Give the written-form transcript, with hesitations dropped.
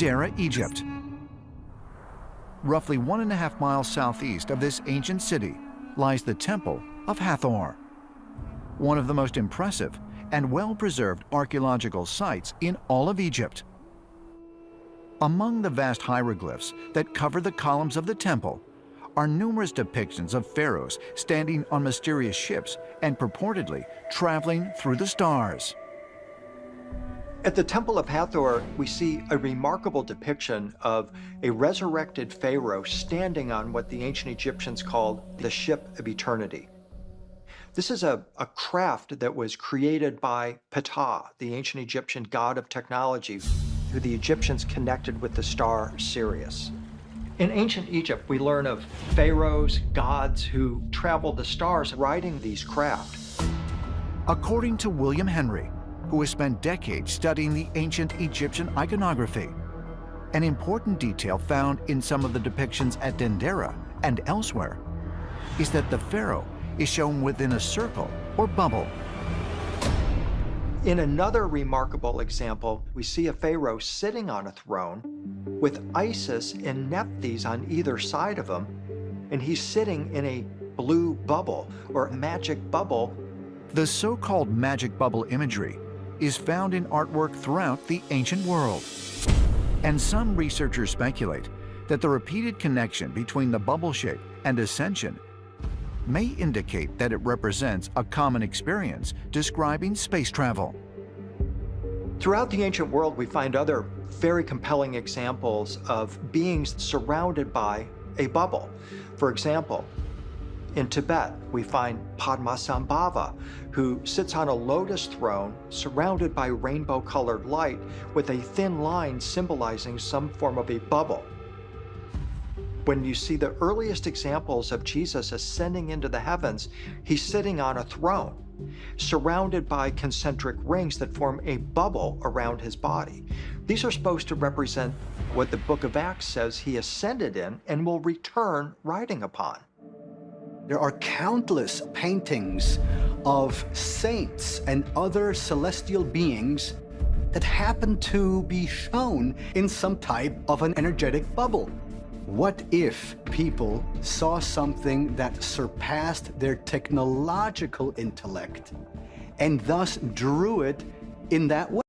Dendera, Egypt. Roughly 1.5 miles southeast of this ancient city lies the Temple of Hathor, one of the most impressive and well-preserved archaeological sites in all of Egypt. Among the vast hieroglyphs that cover the columns of the temple are numerous depictions of pharaohs standing on mysterious ships and purportedly traveling through the stars. At the Temple of Hathor, we see a remarkable depiction of a resurrected pharaoh standing on what the ancient Egyptians called the Ship of Eternity. This is a craft that was created by Ptah, the ancient Egyptian god of technology, who the Egyptians connected with the star Sirius. In ancient Egypt, we learn of pharaohs, gods who traveled the stars riding these craft. According to William Henry, who has spent decades studying the ancient Egyptian iconography, an important detail found in some of the depictions at Dendera and elsewhere is that the pharaoh is shown within a circle or bubble. In another remarkable example, we see a pharaoh sitting on a throne with Isis and Nephthys on either side of him, and he's sitting in a blue bubble or magic bubble. The so-called magic bubble imagery is found in artwork throughout the ancient world. And some researchers speculate that the repeated connection between the bubble shape and ascension may indicate that it represents a common experience describing space travel. Throughout the ancient world, we find other very compelling examples of beings surrounded by a bubble. For example, in Tibet, we find Padmasambhava, who sits on a lotus throne surrounded by rainbow-colored light with a thin line symbolizing some form of a bubble. When you see the earliest examples of Jesus ascending into the heavens, he's sitting on a throne, surrounded by concentric rings that form a bubble around his body. These are supposed to represent what the book of Acts says he ascended in and will return riding upon. There are countless paintings of saints and other celestial beings that happen to be shown in some type of an energetic bubble. What if people saw something that surpassed their technological intellect and thus drew it in that way?